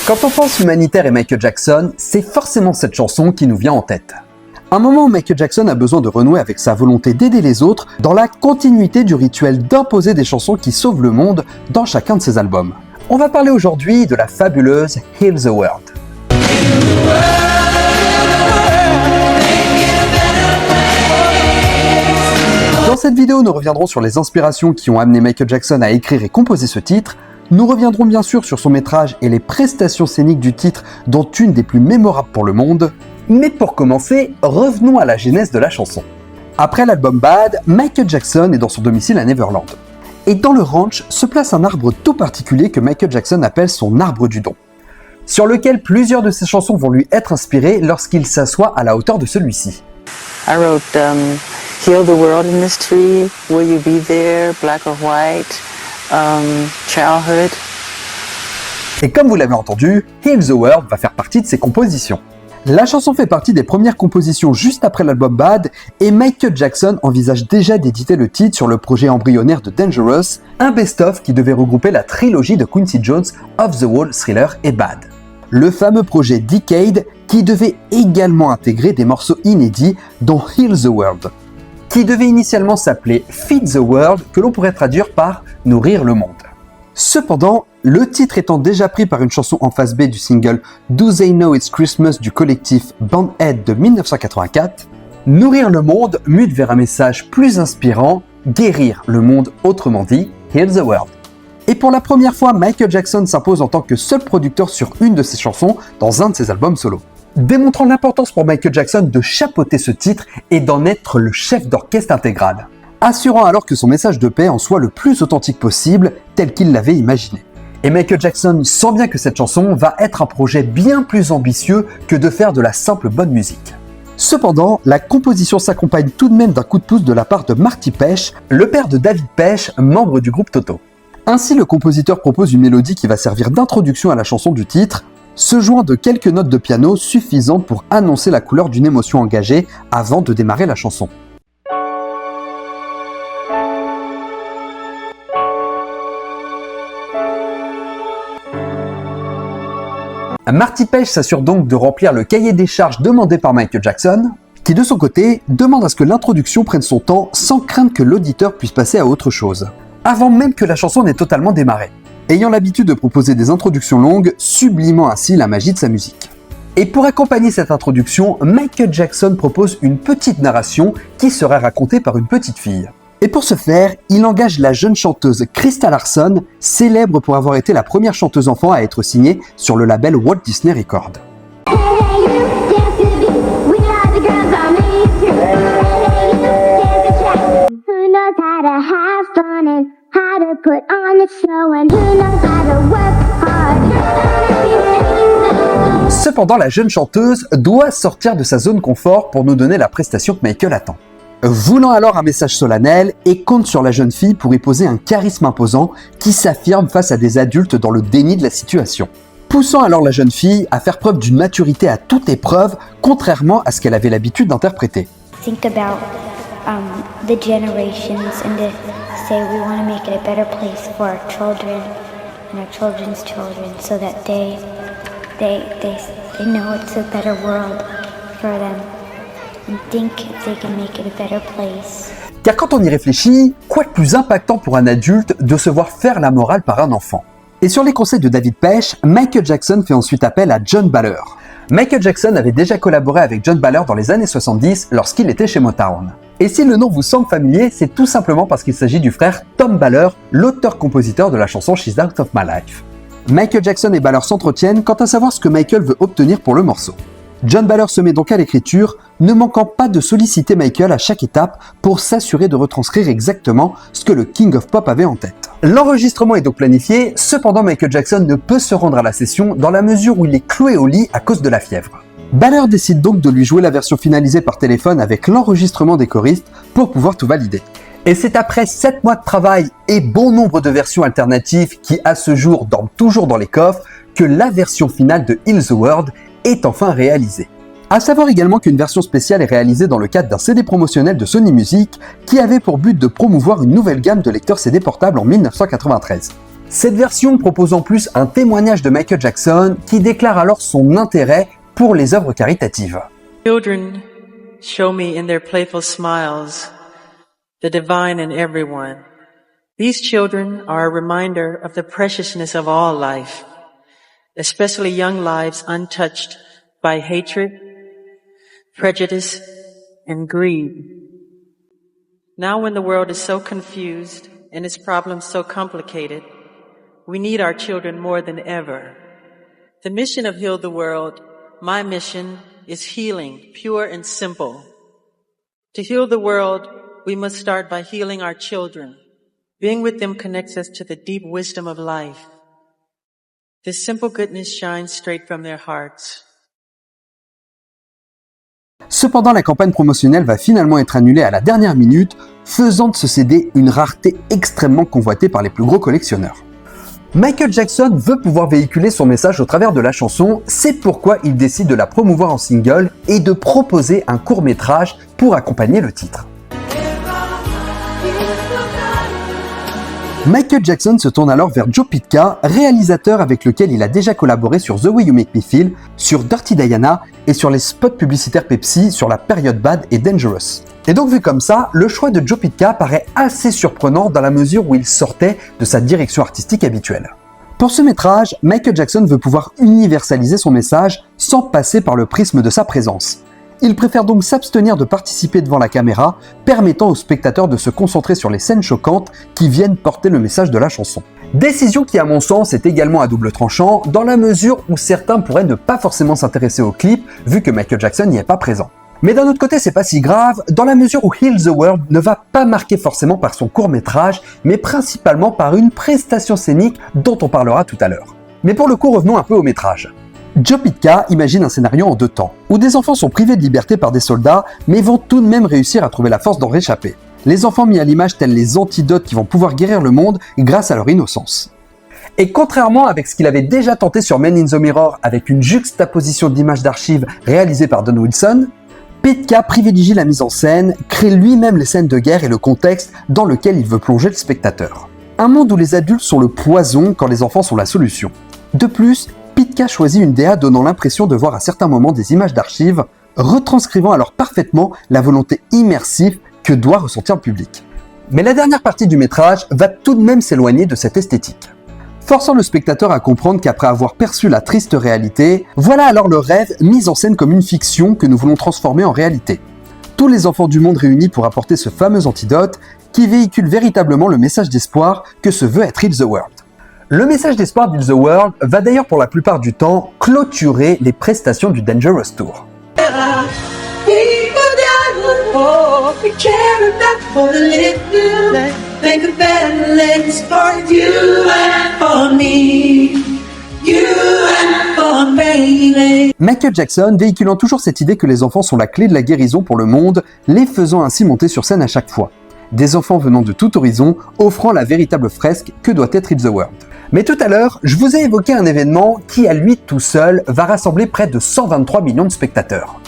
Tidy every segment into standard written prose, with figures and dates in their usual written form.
Quand on pense humanitaire et Michael Jackson, c'est forcément cette chanson qui nous vient en tête. Un moment où Michael Jackson a besoin de renouer avec sa volonté d'aider les autres dans la continuité du rituel d'imposer des chansons qui sauvent le monde dans chacun de ses albums. On va parler aujourd'hui de la fabuleuse Heal the World. Dans cette vidéo, nous reviendrons sur les inspirations qui ont amené Michael Jackson à écrire et composer ce titre. Nous reviendrons bien sûr sur son métrage et les prestations scéniques du titre, dont une des plus mémorables pour le monde. Mais pour commencer, revenons à la genèse de la chanson. Après l'album Bad, Michael Jackson est dans son domicile à Neverland. Et dans le ranch se place un arbre tout particulier que Michael Jackson appelle son arbre du don, sur lequel plusieurs de ses chansons vont lui être inspirées lorsqu'il s'assoit à la hauteur de celui-ci. I wrote Heal the World in this tree, Will You Be There, Black or White, Childhood. Et comme vous l'avez entendu, Heal the World va faire partie de ses compositions. La chanson fait partie des premières compositions juste après l'album Bad, et Michael Jackson envisage déjà d'éditer le titre sur le projet embryonnaire de Dangerous, un best-of qui devait regrouper la trilogie de Quincy Jones, Off the Wall, Thriller et Bad. Le fameux projet Decade qui devait également intégrer des morceaux inédits dont Heal the World, qui devait initialement s'appeler Feed the World, que l'on pourrait traduire par Nourrir le monde. Cependant, le titre étant déjà pris par une chanson en face B du single Do They Know It's Christmas du collectif Bandhead de 1984, Nourrir le monde mute vers un message plus inspirant, guérir le monde, autrement dit, Heal the World. Et pour la première fois, Michael Jackson s'impose en tant que seul producteur sur une de ses chansons dans un de ses albums solo, démontrant l'importance pour Michael Jackson de chapeauter ce titre et d'en être le chef d'orchestre intégral, assurant alors que son message de paix en soit le plus authentique possible, tel qu'il l'avait imaginé. Et Michael Jackson sent bien que cette chanson va être un projet bien plus ambitieux que de faire de la simple bonne musique. Cependant, la composition s'accompagne tout de même d'un coup de pouce de la part de Marty Pesh, le père de David Pesh, membre du groupe Toto. Ainsi, le compositeur propose une mélodie qui va servir d'introduction à la chanson du titre, se joint de quelques notes de piano suffisantes pour annoncer la couleur d'une émotion engagée avant de démarrer la chanson. Marty Pesh s'assure donc de remplir le cahier des charges demandé par Michael Jackson, qui de son côté demande à ce que l'introduction prenne son temps sans craindre que l'auditeur puisse passer à autre chose, avant même que la chanson n'ait totalement démarré, ayant l'habitude de proposer des introductions longues, sublimant ainsi la magie de sa musique. Et pour accompagner cette introduction, Michael Jackson propose une petite narration qui sera racontée par une petite fille. Et pour ce faire, il engage la jeune chanteuse Krista Larson, célèbre pour avoir été la première chanteuse enfant à être signée sur le label Walt Disney Records. Cependant, la jeune chanteuse doit sortir de sa zone confort pour nous donner la prestation que Michael attend. Voulant alors un message solennel, et compte sur la jeune fille pour y poser un charisme imposant qui s'affirme face à des adultes dans le déni de la situation, poussant alors la jeune fille à faire preuve d'une maturité à toute épreuve, contrairement à ce qu'elle avait l'habitude d'interpréter. Think about the generations and to say we want to make it a better place for our children and our children's children so that they know it's a better world for them. And think if they can make it a better place. Car quand on y réfléchit, quoi de plus impactant pour un adulte de se voir faire la morale par un enfant? Et sur les conseils de David Pesh, Michael Jackson fait ensuite appel à John Baller. Michael Jackson avait déjà collaboré avec John Baller dans les années 70 lorsqu'il était chez Motown. Et si le nom vous semble familier, c'est tout simplement parce qu'il s'agit du frère Tom Baller, l'auteur-compositeur de la chanson She's Out of My Life. Michael Jackson et Baller s'entretiennent quant à savoir ce que Michael veut obtenir pour le morceau. John Baller se met donc à l'écriture, ne manquant pas de solliciter Michael à chaque étape pour s'assurer de retranscrire exactement ce que le King of Pop avait en tête. L'enregistrement est donc planifié, cependant Michael Jackson ne peut se rendre à la session dans la mesure où il est cloué au lit à cause de la fièvre. Baller décide donc de lui jouer la version finalisée par téléphone avec l'enregistrement des choristes pour pouvoir tout valider. Et c'est après 7 mois de travail et bon nombre de versions alternatives qui à ce jour dorment toujours dans les coffres que la version finale de Heal the World est enfin réalisée. À savoir également qu'une version spéciale est réalisée dans le cadre d'un CD promotionnel de Sony Music qui avait pour but de promouvoir une nouvelle gamme de lecteurs CD portables en 1993. Cette version propose en plus un témoignage de Michael Jackson qui déclare alors son intérêt pour les œuvres caritatives. Children show me in their playful smiles the divine in everyone. These children are a reminder of the preciousness of all life, especially young lives untouched by hatred, prejudice, and greed. Now when the world is so confused and its problems so complicated, we need our children more than ever. The mission of Heal the World, my mission, is healing, pure and simple. To heal the world, we must start by healing our children. Being with them connects us to the deep wisdom of life. This simple goodness shines straight from their hearts. Cependant, la campagne promotionnelle va finalement être annulée à la dernière minute, faisant de ce CD une rareté extrêmement convoitée par les plus gros collectionneurs. Michael Jackson veut pouvoir véhiculer son message au travers de la chanson, c'est pourquoi il décide de la promouvoir en single et de proposer un court-métrage pour accompagner le titre. Michael Jackson se tourne alors vers Joe Pytka, réalisateur avec lequel il a déjà collaboré sur The Way You Make Me Feel, sur Dirty Diana et sur les spots publicitaires Pepsi sur la période Bad et Dangerous. Et donc vu comme ça, le choix de Joe Pytka paraît assez surprenant dans la mesure où il sortait de sa direction artistique habituelle. Pour ce métrage, Michael Jackson veut pouvoir universaliser son message sans passer par le prisme de sa présence. Il préfère donc s'abstenir de participer devant la caméra, permettant aux spectateurs de se concentrer sur les scènes choquantes qui viennent porter le message de la chanson. Décision qui, à mon sens, est également à double tranchant, dans la mesure où certains pourraient ne pas forcément s'intéresser au clip, vu que Michael Jackson n'y est pas présent. Mais d'un autre côté, c'est pas si grave, dans la mesure où Heal the World ne va pas marquer forcément par son court-métrage, mais principalement par une prestation scénique dont on parlera tout à l'heure. Mais pour le coup, revenons un peu au métrage. Joe Pytka imagine un scénario en deux temps, où des enfants sont privés de liberté par des soldats, mais vont tout de même réussir à trouver la force d'en réchapper. Les enfants mis à l'image tels les antidotes qui vont pouvoir guérir le monde grâce à leur innocence. Et contrairement avec ce qu'il avait déjà tenté sur Men in the Mirror avec une juxtaposition d'images d'archives réalisée par Don Wilson, Pytka privilégie la mise en scène, crée lui-même les scènes de guerre et le contexte dans lequel il veut plonger le spectateur. Un monde où les adultes sont le poison quand les enfants sont la solution. De plus, Pytka choisit une DA donnant l'impression de voir à certains moments des images d'archives, retranscrivant alors parfaitement la volonté immersive que doit ressentir le public. Mais la dernière partie du métrage va tout de même s'éloigner de cette esthétique, forçant le spectateur à comprendre qu'après avoir perçu la triste réalité, voilà alors le rêve mis en scène comme une fiction que nous voulons transformer en réalité. Tous les enfants du monde réunis pour apporter ce fameux antidote qui véhicule véritablement le message d'espoir que se veut être Heal the World. Le message d'espoir d'Heal the World va d'ailleurs pour la plupart du temps clôturer les prestations du Dangerous Tour. Michael Jackson véhiculant toujours cette idée que les enfants sont la clé de la guérison pour le monde, les faisant ainsi monter sur scène à chaque fois. Des enfants venant de tout horizon, offrant la véritable fresque que doit être Heal the World. Mais tout à l'heure, je vous ai évoqué un événement qui, à lui tout seul, va rassembler près de 123 millions de spectateurs.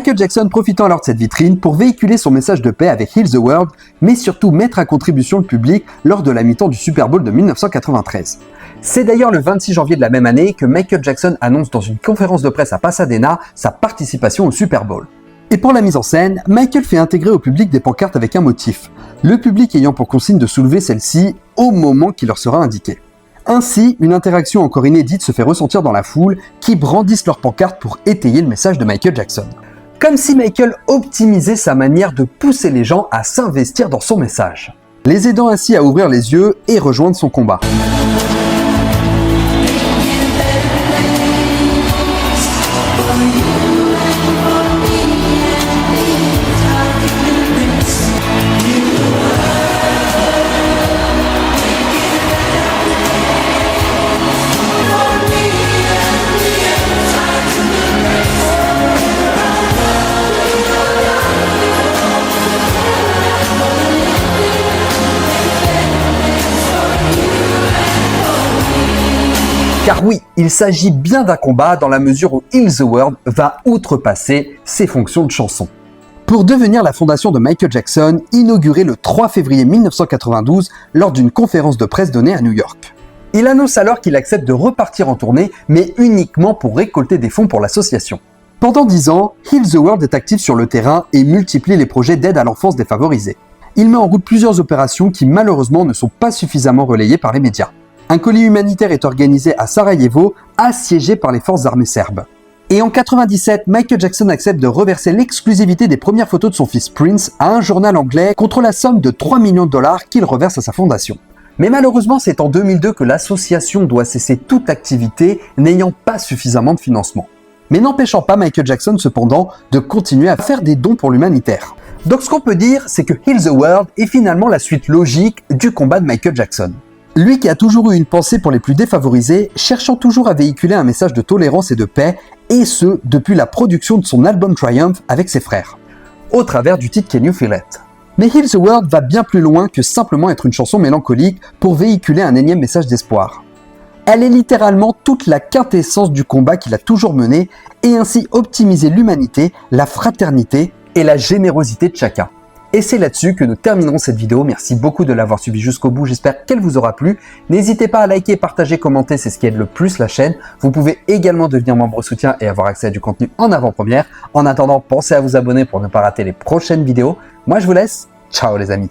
Michael Jackson profitant alors de cette vitrine pour véhiculer son message de paix avec Heal the World, mais surtout mettre à contribution le public lors de la mi-temps du Super Bowl de 1993. C'est d'ailleurs le 26 janvier de la même année que Michael Jackson annonce dans une conférence de presse à Pasadena sa participation au Super Bowl. Et pour la mise en scène, Michael fait intégrer au public des pancartes avec un motif, le public ayant pour consigne de soulever celle-ci au moment qui leur sera indiqué. Ainsi, une interaction encore inédite se fait ressentir dans la foule qui brandissent leurs pancartes pour étayer le message de Michael Jackson. Comme si Michael optimisait sa manière de pousser les gens à s'investir dans son message, les aidant ainsi à ouvrir les yeux et rejoindre son combat. Car oui, il s'agit bien d'un combat dans la mesure où Heal the World va outrepasser ses fonctions de chanson. Pour devenir la fondation de Michael Jackson, inaugurée le 3 février 1992 lors d'une conférence de presse donnée à New York. Il annonce alors qu'il accepte de repartir en tournée, mais uniquement pour récolter des fonds pour l'association. Pendant 10 ans, Heal the World est actif sur le terrain et multiplie les projets d'aide à l'enfance défavorisée. Il met en route plusieurs opérations qui malheureusement ne sont pas suffisamment relayées par les médias. Un colis humanitaire est organisé à Sarajevo, assiégé par les forces armées serbes. Et en 97, Michael Jackson accepte de reverser l'exclusivité des premières photos de son fils Prince à un journal anglais contre la somme de 3 millions de dollars qu'il reverse à sa fondation. Mais malheureusement, c'est en 2002 que l'association doit cesser toute activité, n'ayant pas suffisamment de financement. Mais n'empêchant pas Michael Jackson cependant de continuer à faire des dons pour l'humanitaire. Donc ce qu'on peut dire, c'est que Heal the World est finalement la suite logique du combat de Michael Jackson. Lui qui a toujours eu une pensée pour les plus défavorisés, cherchant toujours à véhiculer un message de tolérance et de paix, et ce, depuis la production de son album Triumph avec ses frères, au travers du titre Can You Feel It. Mais Heal the World va bien plus loin que simplement être une chanson mélancolique pour véhiculer un énième message d'espoir. Elle est littéralement toute la quintessence du combat qu'il a toujours mené et ainsi optimiser l'humanité, la fraternité et la générosité de chacun. Et c'est là-dessus que nous terminerons cette vidéo. Merci beaucoup de l'avoir suivi jusqu'au bout. J'espère qu'elle vous aura plu. N'hésitez pas à liker, partager, commenter. C'est ce qui aide le plus la chaîne. Vous pouvez également devenir membre soutien et avoir accès à du contenu en avant-première. En attendant, pensez à vous abonner pour ne pas rater les prochaines vidéos. Moi, je vous laisse. Ciao les amis.